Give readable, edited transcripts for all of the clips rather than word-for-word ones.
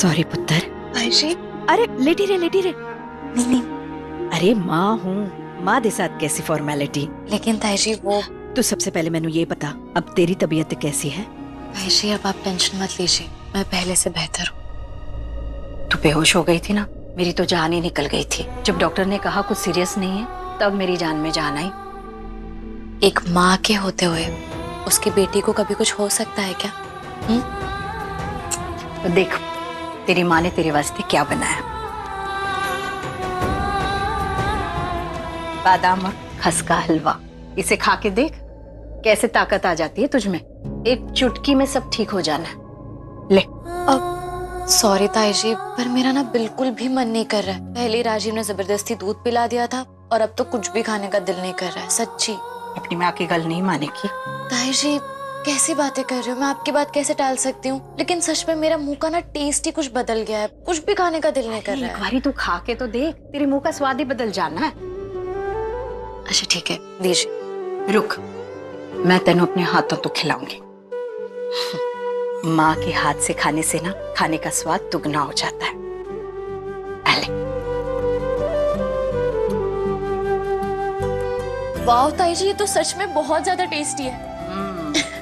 Sorry पुत्र। आयशी, अरे लेटी रे नहीं नहीं, अरे माँ हूँ, माँ दे साथ कैसी फॉर्मेलिटी। लेकिन ताईजी वो तू सबसे पहले मैनू ये बता, अब तेरी तबीयत कैसी है? ताईजी अब आप टेंशन मत लीजिए, मैं पहले से बेहतर हूँ। तू बेहोश हो गई थी ना, मेरी तो जान ही निकल गई थी। जब डॉक्टर ने कहा कुछ सीरियस नहीं है तब मेरी जान में जान आई। एक माँ के होते हुए उसकी बेटी को कभी कुछ हो सकता है क्या? तो देख, तेरी माँ ने तेरे वास्ते क्या बनाया। बादाम और खस का हलवा, इसे खा के देख कैसे ताकत आ जाती है तुझमें। एक चुटकी में सब ठीक हो जाना है। ले। अब सॉरी ताईजी, पर मेरा ना बिल्कुल भी मन नहीं कर रहा है। पहले राजीव ने जबरदस्ती दूध पिला दिया था और अब तो कुछ भी खाने का दिल नहीं कर रहा है, सच्ची। अपनी माँ की गल नहीं मानेगी। ताईजी कैसी बातें कर रहे हो, मैं आपकी बात कैसे टाल सकती हूँ? लेकिन सच में मेरा मुंह का ना टेस्ट ही कुछ बदल गया है, कुछ भी खाने का दिल नहीं कर रहा है। एक बारी तू खा के तो देख, तेरे मुंह का स्वाद ही बदल जाना है। अच्छा ठीक है, दीजिए। रुक, मैं तेनों अपने हाथों तो खिलाऊंगी। माँ के हाथ से खाने से ना खाने का स्वाद दुगना हो जाता है। अले। वाह ताईजी, ये तो सच में बहुत ज्यादा टेस्टी है।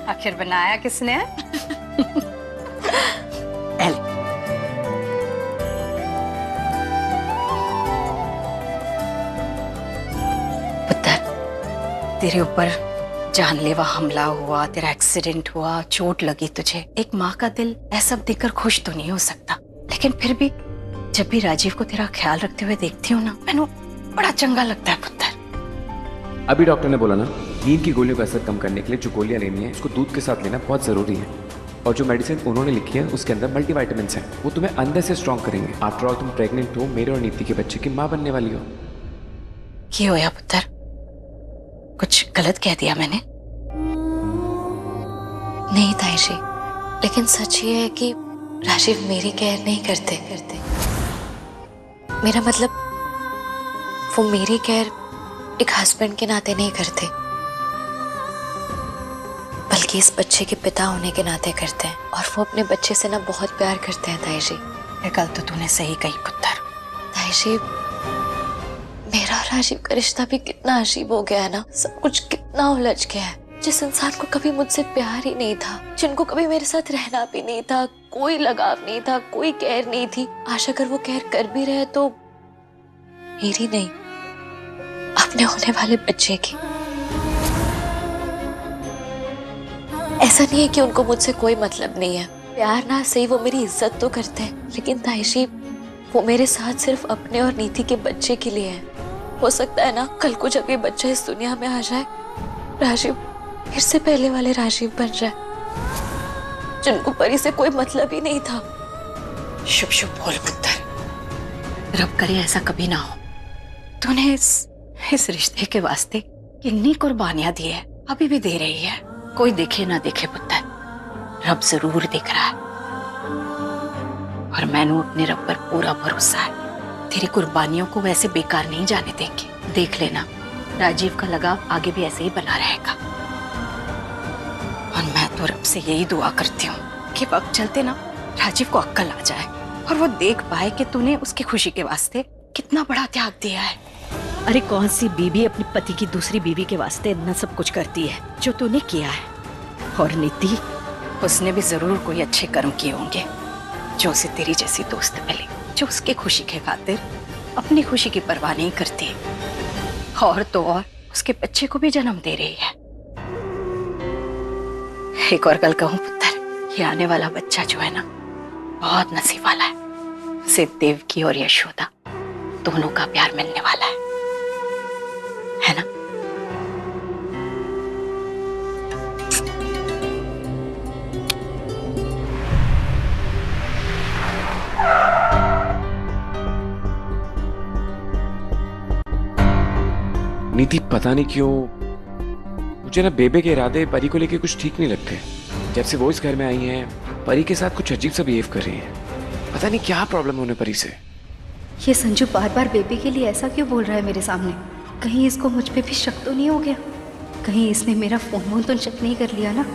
आखिर बनाया किसने है? अले। पुत्र, तेरे ऊपर जानलेवा हमला हुआ, तेरा एक्सीडेंट हुआ, चोट लगी तुझे। एक माँ का दिल ऐसा देखकर खुश तो नहीं हो सकता, लेकिन फिर भी जब भी राजीव को तेरा ख्याल रखते हुए देखती हूँ ना, मैंने बड़ा चंगा लगता है पुत्र। अभी डॉक्टर ने बोला ना, नींद की गोलियों का असर कम करने के लिए जो गोलियां लेनी है उसको दूध के साथ लेना बहुत जरूरी है। और जो मेडिसिन उन्होंने लिखी है उसके अंदर मल्टीविटामिन्स हैं, वो तुम्हें अंदर से स्ट्रॉन्ग करेंगे। आफ्टर ऑल तुम प्रेग्नेंट हो, मेरे और नीति के बच्चे की माँ बनने वाली हो। क्या होया पुत्र, कुछ गलत कह दिया मैंने? नहीं ताईजी, लेकिन सच ये है कि राजीव मेरी केयर नहीं करते। मेरा मतलब वो मेरी केयर एक हस्बैंड के नाते नहीं करते, बल्कि इस बच्चे के पिता होने के नाते करते हैं। और वो अपने बच्चे से ना बहुत प्यार करते हैं ताईजी। ये गल तो तूने सही कही पुत्र। ताईजी, मेरा और राजीव का रिश्ता भी कितना अजीब हो गया है ना, सब कुछ कितना उलझ गया है। जिस इंसान को कभी मुझसे प्यार ही नहीं था, जिनको कभी मेरे साथ रहना भी नहीं था, कोई लगाव नहीं था, कोई केयर नहीं थी, आज अगर वो केयर कर भी रहे तो मेरी नहीं, अपने होने वाले बच्चे की। ऐसा नहीं है कि उनको मुझसे कोई मतलब नहीं है, प्यार ना सही वो मेरी इज्जत तो करते हैं, लेकिन ताईजी वो मेरे साथ सिर्फ अपने और नीति के बच्चे के लिए है। हो सकता है ना कल को जब ये बच्चा इस दुनिया में आ जाए, राजीव फिर से पहले वाले राजीव बन जाए, जिनको परी से कोई मतलब ही नहीं था। शुभ शुभ बोल पुत्र, रब करे ऐसा कभी ना हो। तूने इस रिश्ते के वास्ते कितनी कुर्बानियां दी है, अभी भी दे रही है। कोई देखे ना देखे पुत्र, रब जरूर देख रहा है। और मैंने अपने रब पर पूरा भरोसा है, तेरी कुर्बानियों को वैसे बेकार नहीं जाने देंगे। देख लेना, राजीव का लगाव आगे भी ऐसे ही बना रहेगा। और मैं तो रब से यही दुआ करती हूँ कि वक्त चलते ना राजीव को अक्ल आ जाए और वो देख पाए कि तूने उसकी खुशी के वास्ते कितना बड़ा त्याग दिया है। अरे कौन सी बीवी अपने पति की दूसरी बीवी के वास्ते इतना सब कुछ करती है जो तूने किया है। और नीति, उसने भी जरूर कोई अच्छे कर्म किए होंगे जो उसे तेरी जैसी दोस्त मिली, जो उसके खुशी के खातिर अपनी खुशी की परवाह नहीं करती, और तो और उसके बच्चे को भी जन्म दे रही है। एक और गल कहूं पुत्र, ये आने वाला बच्चा जो है ना बहुत नसीब वाला है। उसे देवकी और यशोदा दोनों का प्यार मिलने वाला है ना? नीति, पता नहीं क्यों मुझे ना बेबे के इरादे परी को लेके कुछ ठीक नहीं लगते। जब से वो इस घर में आई हैं, परी के साथ कुछ अजीब सा बिहेव कर रही हैं। पता नहीं क्या प्रॉब्लम है उन्हें परी से। ये संजू बार बार बेबी के लिए ऐसा क्यों बोल रहा है मेरे सामने? कहीं इसको मुझ पे भी शक तो नहीं हो गया? कहीं इसने मेरा फोन वोन तो चेक नहीं कर लिया ना?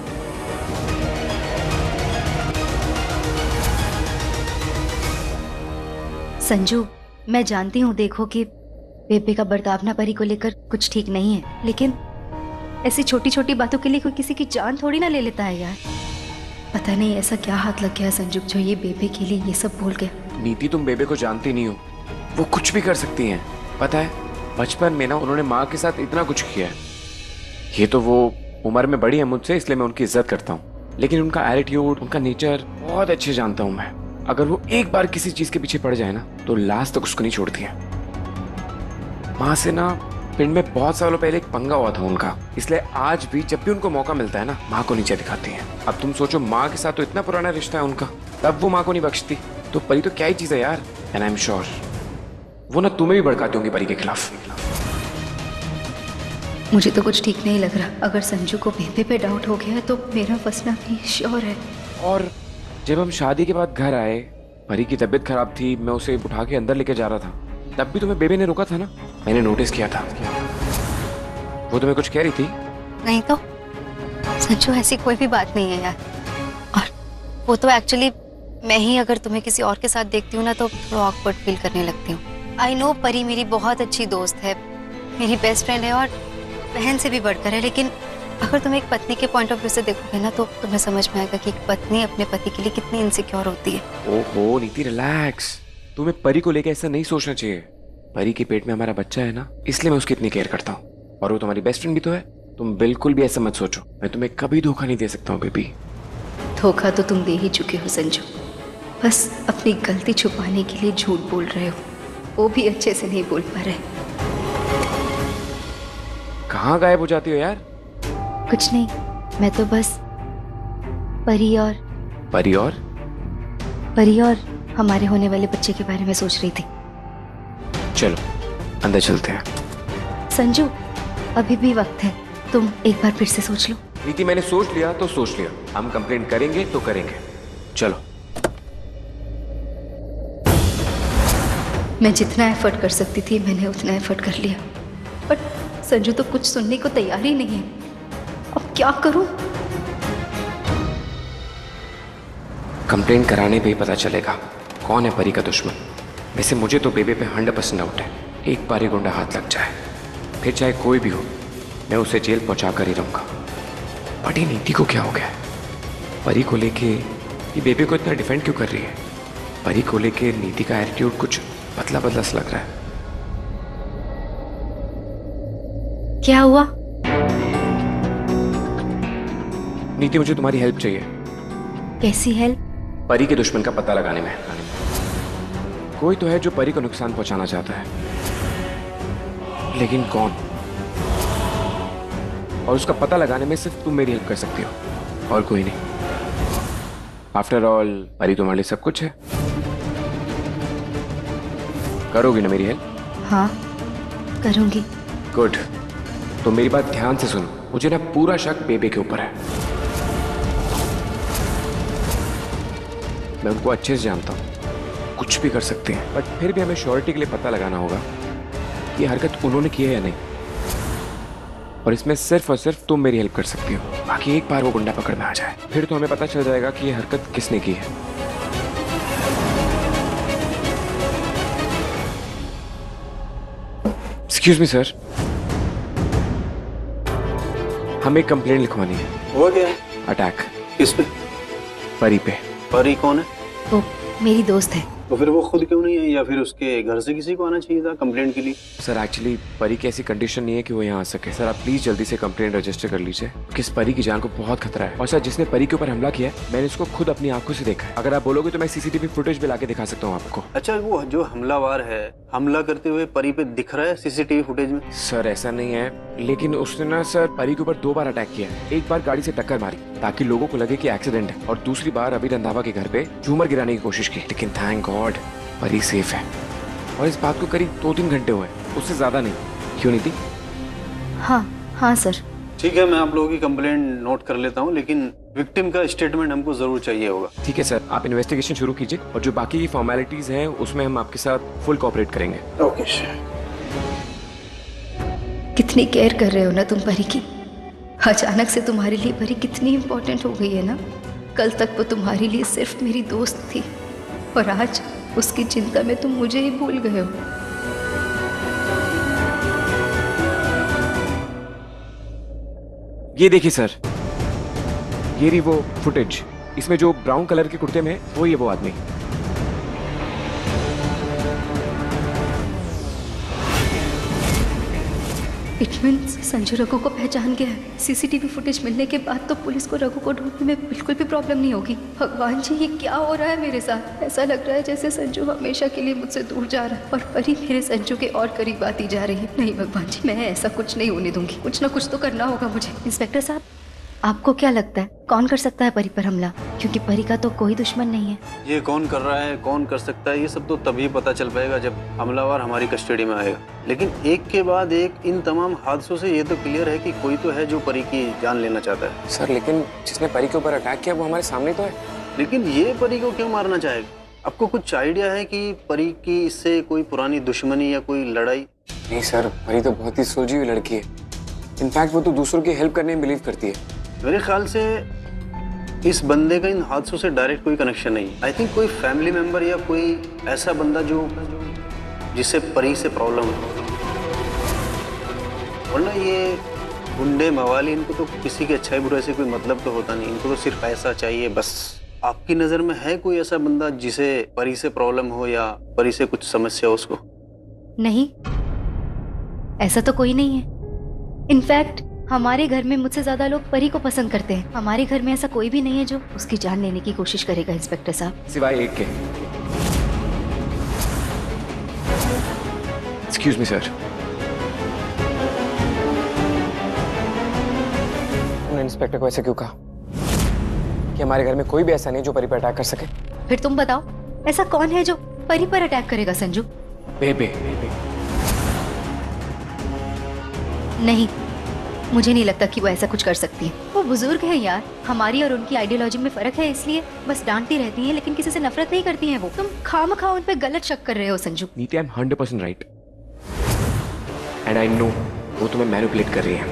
संजू, मैं जानती हूँ देखो कि बेबे का बर्ताव ना परी को लेकर कुछ ठीक नहीं है, लेकिन ऐसी छोटी छोटी बातों के लिए कोई किसी की जान थोड़ी ना ले लेता है यार। पता नहीं ऐसा क्या हाथ लग गया संजू जो ये बेबे के लिए ये सब बोल गया। नीति, तुम बेबे को जानती नहीं हो, वो कुछ भी कर सकती हैं। पता है बचपन में ना उन्होंने माँ के साथ इतना कुछ किया है। ये तो वो उम्र में बड़ी है मुझसे, इसलिए मैं उनकी इज्जत करता हूँ, लेकिन उनका एटीट्यूड, उनका नेचर बहुत अच्छे जानता हूँ मैं। अगर वो एक बार किसी चीज के पीछे पड़ जाए ना तो लास्ट तक उसको नहीं छोड़ती है। माँ से ना पिंड में बहुत सालों पहले एक पंगा हुआ था उनका, इसलिए आज भी जब भी उनको मौका मिलता है ना माँ को नीचे दिखाती हैं। अब तुम सोचो, माँ के साथ तो इतना पुराना रिश्ता है उनका, तब वो माँ को नहीं बख्शती, तो परी तो क्या ही चीज है यार। एंड आई एम श्योर वो ना तुम्हें भी भड़काती होंगी परी के खिलाफ। मुझे तो कुछ ठीक नहीं लग रहा। अगर संजू को बेबे पे डाउट हो गया है तो मेरा फंसना भी श्योर है। और जब हम शादी के बाद घर आए, परी की तबीयत खराब थी, मैं उसे उठा के अंदर लेके जा रहा था, तब भी तुम्हें बेबे ने रोका था ना, मैंने नोटिस किया था। वो तुम्हें कुछ कह रही थी? नहीं तो संजू, ऐसी कोई भी बात नहीं है यार। और वो तो एक्चुअली मैं ही अगर तुम्हें किसी और के साथ देखती हूँ ना तो थोड़ा ऑकवर्ड फील करने लगती हूँ। आई नो परी मेरी बहुत अच्छी दोस्त है, मेरी बेस्ट फ्रेंड है और बहन से भी बढ़कर है, लेकिन अगर तुम एक पत्नी के पॉइंट ऑफ व्यू से देखोगे ना तो तुम्हें समझ में आएगा कि एक पत्नी अपने पति के लिए कितनी इनसिक्योर होती है। ओहो नीति, रिलैक्स। तुम्हें परी को लेकर ऐसा नहीं सोचना चाहिए। परी के पेट में हमारा बच्चा है ना, इसलिए मैं उसकी इतनी केयर करता हूँ, और वो तुम्हारी बेस्ट फ्रेंड भी तो है। तुम बिल्कुल भी ऐसा मत सोचो, मैं तुम्हें कभी धोखा नहीं दे सकता हूँ बेबी। धोखा तो तुम दे ही चुके हो संजू, बस अपनी गलती छुपाने के लिए झूठ बोल रहे हो, वो भी अच्छे से नहीं बोल पा रहे। कहाँ गायब हो जाती हो यार? कुछ नहीं, मैं तो बस परी और हमारे होने वाले बच्चे के बारे में सोच रही थी। चलो अंदर चलते हैं। संजू, अभी भी वक्त है, तुम एक बार फिर से सोच लो। नीति, मैंने सोच लिया तो सोच लिया, हम कंप्लेंट करेंगे तो करेंगे। चलो। मैं जितना एफर्ट कर सकती थी मैंने उतना एफर्ट कर लिया, बट संजू तो कुछ सुनने को तैयार ही नहीं है। अब क्या करूं? कंप्लेंट कराने पे ही पता चलेगा कौन है परी का दुश्मन। वैसे मुझे तो बेबे पे 100% डाउट है। एक बार ही गुंडा हाथ लग जाए, फिर चाहे कोई भी हो, मैं उसे जेल पहुंचा कर ही रहूंगा। बट ये नीति को क्या हो गया है? परी को लेके ये बेबे को इतना डिफेंड क्यों कर रही है? परी को लेके नीति का एटीट्यूड कुछ बदला बदला सा लग रहा है। क्या हुआ? नीति, मुझे तुम्हारी हेल्प चाहिए। कैसी हेल्प? परी के दुश्मन का पता लगाने में। कोई तो है जो परी को नुकसान पहुंचाना चाहता है, लेकिन कौन? और उसका पता लगाने में सिर्फ तुम मेरी हेल्प कर सकती हो और कोई नहीं। आफ्टर ऑल परी तुम्हारे लिए सब कुछ है। करोगी ना मेरी हेल्प? हाँ करूंगी। गुड। तो मेरी बात ध्यान से सुनो, मुझे ना पूरा शक बेबे के ऊपर है। मैं उनको अच्छे से जानता हूँ, कुछ भी कर सकते हैं, बट फिर भी हमें श्योरिटी के लिए पता लगाना होगा ये हरकत उन्होंने की है या नहीं। और इसमें सिर्फ और सिर्फ तुम मेरी हेल्प कर सकती हो। बाकी एक बार वो गुंडा पकड़ में आ जाए, फिर तो हमें पता चल जाएगा कि ये हरकत किसने की है। एक्सक्यूज मी सर, हमें एक कंप्लेंट लिखवानी है। हुआ क्या है? अटैक। किस पे? परी पे। परी कौन है? वो मेरी दोस्त है। तो फिर वो खुद क्यों नहीं है, या फिर उसके घर से किसी को आना चाहिए था कंप्लेंट के लिए? सर एक्चुअली परी की ऐसी कंडीशन नहीं है कि वो यहाँ आ सके। सर आप प्लीज जल्दी से कंप्लेंट रजिस्टर कर लीजिए, क्योंकि इस परी की जान को बहुत खतरा है। और सर जिसने परी के ऊपर हमला किया है, मैंने इसको खुद अपनी आंखों से देखा है। अगर आप बोलोगे तो मैं सीसीटीवी फुटेज भी लाके दिखा सकता हूँ आपको। अच्छा, वो जो हमलावर है हमला करते हुए परी पे दिख रहा है सीसीटीवी फुटेज में? सर ऐसा नहीं है, लेकिन उसने ना सर परी के ऊपर 2 बार अटैक किया है। एक बार गाड़ी से टक्कर मारी ताकि लोगों को लगे कि एक्सीडेंट है, और दूसरी बार अभी रंधावा के घर पे झूमर गिराने की कोशिश की, लेकिन थैंक गॉड परी सेफ है। और इस बात को करीब 2-3 घंटे हुए, उससे ज्यादा नहीं। क्यों नीति? हाँ सर। ठीक है, मैं आप लोगों की कंप्लेंट नोट कर लेता हूँ, लेकिन विक्टिम का स्टेटमेंट हमको जरूर चाहिए होगा। ठीक है सर, आप इन्वेस्टिगेशन शुरू कीजिए, और जो बाकी की फॉर्मेलिटीज हैं उसमें हम आपके साथ फुल कोऑपरेट करेंगे। ओके। कितनी केयर कर रहे हो ना तुम परी की। अचानक से तुम्हारे लिए परी कितनी इम्पोर्टेंट हो गई है ना। कल तक वो तुम्हारे लिए सिर्फ मेरी दोस्त थी, और आज उसकी चिंता में तुम मुझे ही भूल गए हो। ये देखिए सर, ये रही वो फुटेज। इसमें जो ब्राउन कलर के कुर्ते में वो ये वो आदमी। इट मीन्स संजू रघु को पहचान गया है। सीसीटीवी फुटेज मिलने के बाद तो पुलिस को रघु को ढूंढने में बिल्कुल भी प्रॉब्लम नहीं होगी। भगवान जी, ये क्या हो रहा है मेरे साथ? ऐसा लग रहा है जैसे संजू हमेशा के लिए मुझसे दूर जा रहा है और परी मेरे संजू के और करीब आती जा रही है। नहीं भगवान जी, मैं ऐसा कुछ नहीं होने दूंगी। कुछ ना कुछ तो करना होगा मुझे। इंस्पेक्टर साहब, आपको क्या लगता है कौन कर सकता है परी पर हमला? क्योंकि परी का तो कोई दुश्मन नहीं है। ये कौन कर रहा है, कौन कर सकता है, ये सब तो तभी पता चल पाएगा जब हमलावर हमारी कस्टडी में आएगा। लेकिन एक के बाद एक इन तमाम हादसों से ये तो क्लियर है कि कोई तो है जो परी की जान लेना चाहता है। सर लेकिन जिसने परी के ऊपर अटैक किया वो हमारे सामने तो है। लेकिन ये परी को क्यों मारना चाहेगा? आपको कुछ आइडिया है कि परी की इससे कोई पुरानी दुश्मनी या कोई लड़ाई? नहीं सर, परी तो बहुत ही सुलझी हुई लड़की है। इनफैक्ट वो तो दूसरों की हेल्प करने में बिलीव करती है। मेरे ख्याल से इस बंदे का इन हादसों से डायरेक्ट कोई कनेक्शन नहीं है। आई थिंक कोई फैमिली मेंबर या कोई ऐसा बंदा जो जिससे परी से प्रॉब्लम है। वरना ये गुंडे मवाली, इनको तो किसी के अच्छाई बुराई से कोई मतलब तो होता नहीं। इनको तो सिर्फ पैसा चाहिए बस। आपकी नज़र में है कोई ऐसा बंदा जिसे परी से प्रॉब्लम हो या परी से कुछ समस्या हो उसको? नहीं, ऐसा तो कोई नहीं है। इनफैक्ट हमारे घर में मुझसे ज्यादा लोग परी को पसंद करते हैं। हमारे घर में ऐसा कोई भी नहीं है जो उसकी जान लेने की कोशिश करेगा इंस्पेक्टर साहब। सिवाय एक के। Excuse me sir. उन्होंने इंस्पेक्टर को ऐसे क्यों कहा कि हमारे घर में कोई भी ऐसा नहीं जो परी पर अटैक कर सके? फिर तुम बताओ, ऐसा कौन है जो परी पर अटैक करेगा संजू? बेबे। नहीं, मुझे नहीं लगता कि वो ऐसा कुछ कर सकती है। वो बुजुर्ग है यार। हमारी और उनकी आइडियोलॉजी में फर्क है, इसलिए बस डांटती रहती हैं, लेकिन किसी से नफरत नहीं करती हैं वो। तुम खामखा उन पे गलत शक कर रहे हो संजू। नीति, I am 100% right and I know वो तुम्हें मैनिपुलेट कर रही है।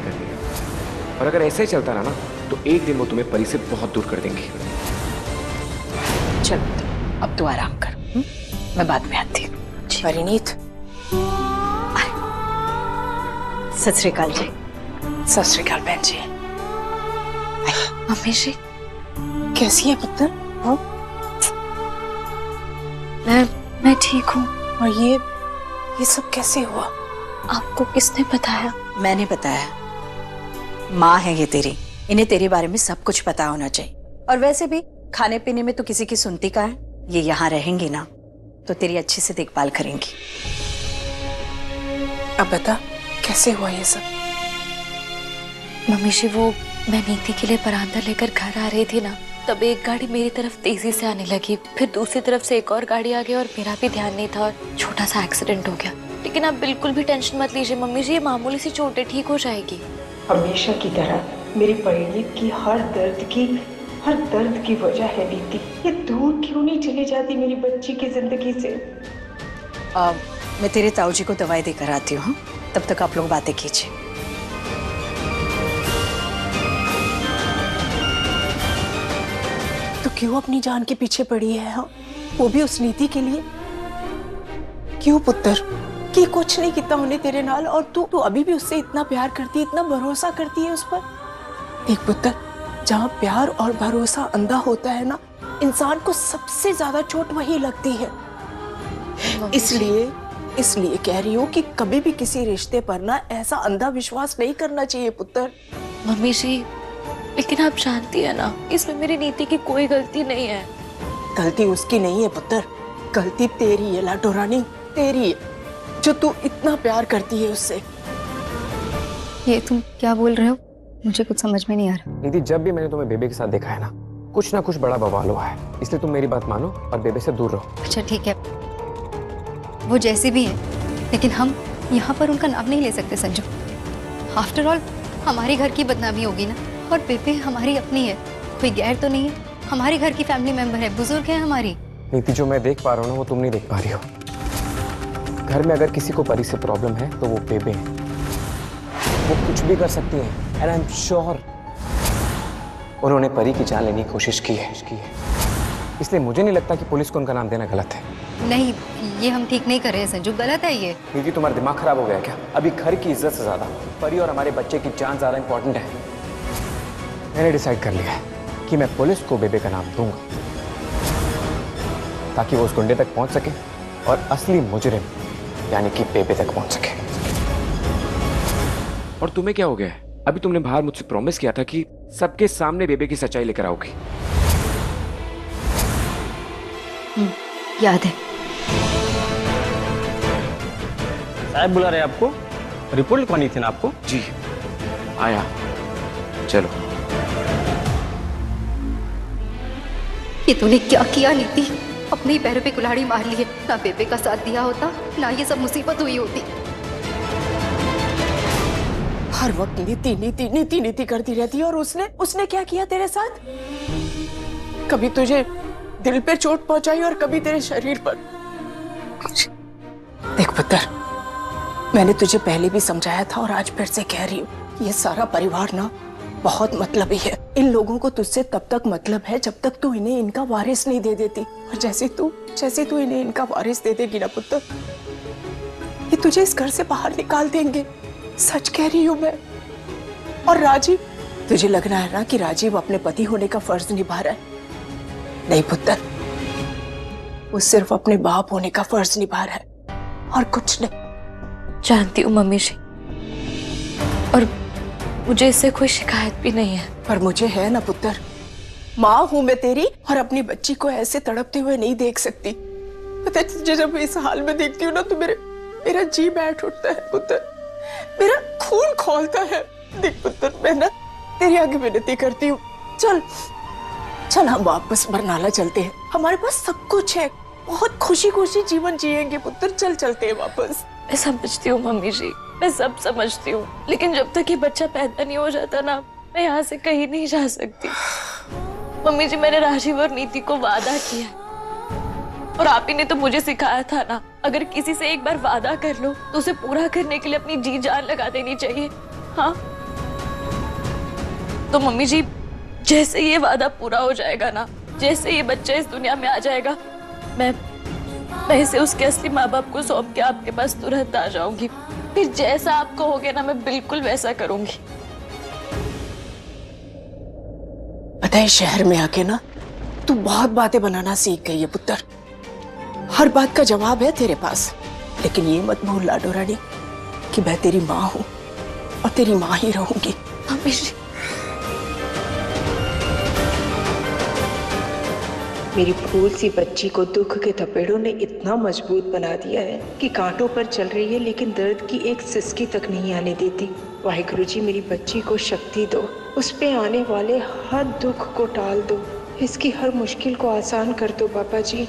और अगर ऐसे ही चलता रहा ना तो एक दिन वो तुम्हें परी से बहुत दूर कर देंगी। चल अब तू आराम कर, मैं बाद में आती हूँ। परिणीत, सत श्री अकाल जी। सत श्री अकाल बहन जी। मम्मी जी, कैसी है पुत्र? हाँ? मैं ठीक हूँ। और ये सब कैसे हुआ? आपको किसने बताया? मैंने बताया। माँ है ये तेरी, इन्हें तेरे बारे में सब कुछ पता होना चाहिए। और वैसे भी खाने पीने में तो किसी की सुनती का है। ये यहाँ रहेंगी ना तो तेरी अच्छे से देखभाल करेंगी। अब बता कैसे हुआ ये सब? मम्मी जी, वो मैं नीति के लिए परांदा लेकर घर आ रही थी ना, तब एक गाड़ी मेरी तरफ तेजी से आने लगी। फिर दूसरी तरफ से एक और गाड़ी आ गई और मेरा भी ध्यान नहीं था और छोटा सा एक्सीडेंट हो गया। लेकिन आप बिल्कुल भी टेंशन मत लीजिए मम्मी जी, ये मामूली सी चोट है, ठीक हो जाएगी। हमेशा की तरह मेरी परिणीत की हर दर्द की वजह है नीति। ये दूर क्यों नहीं चली जाती मेरी बच्ची की जिंदगी से? मैं तेरे ताऊ जी को दवाई देकर आती हूँ, तब तक आप लोग बातें कीजिए। तो क्यों अपनी जान के पीछे पड़ी है? हाँ, वो भी उस नीति के लिए। क्यों पुत्र? कि कुछ नहीं कितना होने तेरे नाल, और तू अभी भी उससे इतना प्यार करती है, इतना भरोसा करती है उस पर। देख पुत्र, जहाँ प्यार और भरोसा अंधा होता है ना, इंसान को सबसे ज्यादा चोट वही लगती है। इसलिए कह रही हूँ कि कभी भी किसी रिश्ते पर ना ऐसा अंधा विश्वास नहीं करना चाहिए पुत्र। मम्मी जी, लेकिन आप जानती है ना, इसमें मेरी नीति की कोई गलती नहीं है। गलती उसकी नहीं है पुत्र, गलती तेरी है लाडो रानी, तेरी है, जो तू इतना प्यार करती है उससे। ये तुम क्या बोल रहे हो? मुझे कुछ समझ में नहीं आ रहा। निधि, जब भी मैंने तुम्हें बेबे के साथ देखा है ना कुछ बड़ा बवाल हुआ है। इसलिए तुम मेरी बात मानो और बेबे से दूर रहो। अच्छा ठीक है, वो जैसे भी हैं, लेकिन हम यहाँ पर उनका नाम नहीं ले सकते संजू। आफ्टर ऑल हमारे घर की बदनामी होगी ना, और बेबे हमारी अपनी है, कोई गैर तो नहीं है। हमारे घर की फैमिली मेंबर है, बुजुर्ग है हमारी। नीति, जो मैं देख पा रहा हूँ ना वो तुम नहीं देख पा रही हो। घर में अगर किसी को परी से प्रॉब्लम है तो वो बेबे है। वो कुछ भी कर सकती है एंड आई एम श्योर उन्होंने परी की जान लेने की कोशिश की है। इसलिए मुझे नहीं लगता कि पुलिस को उनका नाम देना गलत है। नहीं, ये हम ठीक नहीं कर रहे हैं संजू, गलत है ये। दीदी तुम्हारा दिमाग खराब हो गया क्या? अभी घर की इज्जत से ज्यादा परी और हमारे बच्चे की जान ज्यादा इंपॉर्टेंट है। मैंने डिसाइड कर लिया है कि मैं पुलिस को बेबे का नाम दूंगा ताकि वो उस गुंडे तक पहुंच सके और असली मुजरिम यानी कि बेबे तक पहुंच सके। और तुम्हें क्या हो गया? अभी तुमने बाहर मुझसे प्रॉमिस किया था कि सबके सामने बेबे की सच्चाई लेकर आओगी। याद है। साहब बुला रहे हैं आपको, रिपोर्ट लिखवानी थी ना आपको? जी आया, चलो। ये तूने क्या किया नीति? अपने ही पैरों पे कुल्हाड़ी मार ली है। ना बेबे का साथ दिया होता, ना ये सब मुसीबत हुई होती। हर वक्त नीति नीति नीति नीति करती रहती है। और उसने क्या किया तेरे साथ? कभी तुझे दिल पे चोट पहुंचाई और कभी तेरे शरीर पर। देख पुत्र, मैंने तुझे पहले भी समझाया था और आज फिर से कह रही हूँ, ये सारा परिवार ना बहुत मतलबी है। इन लोगों को तुझसे तब तक मतलब है जब तक तू इन्हें इनका वारिस नहीं दे देती। और जैसे तू इन्हें इनका वारिस दे देगी ना पुत्र, ये तुझे इस घर से बाहर निकाल देंगे। सच कह रही हूँ मैं। और राजीव, तुझे लग रहा है ना कि राजीव अपने पति होने का फर्ज निभा रहा है। नहीं पुत्र, वो सिर्फ अपने बाप होने का फर्ज निभा रहा है और कुछ नहीं। जानती हूँ मम्मी जी, और मुझे इससे कोई शिकायत भी नहीं है। पर मुझे है ना पुत्र, माँ हूं मैं तेरी और अपनी बच्ची को ऐसे तड़पते हुए नहीं देख सकती। पता है तुझे, जब मैं इस हाल में देखती हूँ ना तो मेरा जी बैठ उठता है पुत्र, मेरा खून खौलता है। देख पुत्र, मैं ना तेरे आगे विनती करती हूँ, चल हम वापस बरनाला चलते हैं। हमारे पास सब कुछ है, बहुत खुशी खुशी जीवन जिएंगे पुत्र। चलते हैं वापस। मैं समझती हूँ मम्मी जी, मैं सब समझती हूँ, लेकिन जब तक ये बच्चा पैदा नहीं हो जाता ना, मैं यहाँ से कहीं नहीं जा सकती। मम्मी जी, मैंने राजीव और नीति को वादा किया और आप ही ने तो मुझे सिखाया था ना, अगर किसी से एक बार वादा कर लो तो उसे पूरा करने के लिए अपनी जी जान लगा देनी चाहिए। हाँ तो मम्मी जी, जैसे ये वादा पूरा हो जाएगा ना, जैसे ये बच्चा इस दुनिया में आ जाएगा, मैं इसे उसके असली माँ बाप को सौंप के आपके पास तुरंत आ जाऊंगी। फिर जैसा आप कहोगे ना, मैं बिल्कुल वैसा करूंगी। पता है, शहर में आके ना तू बहुत बातें बनाना सीख गई है पुत्र। हर बात का जवाब है तेरे पास, लेकिन ये मत भूल लाडो रानी कि मैं तेरी माँ हूँ और तेरी माँ ही रहूंगी। मम्मी जी, मेरी फूल सी बच्ची को दुख के थपेड़ों ने इतना मजबूत बना दिया है कि कांटों पर चल रही है लेकिन दर्द की एक सिसकी तक नहीं आने देती। वाहिगुरु जी, मेरी बच्ची को शक्ति दो, उस पे आने वाले हर दुख को टाल दो, इसकी हर मुश्किल को आसान कर दो बाबा जी।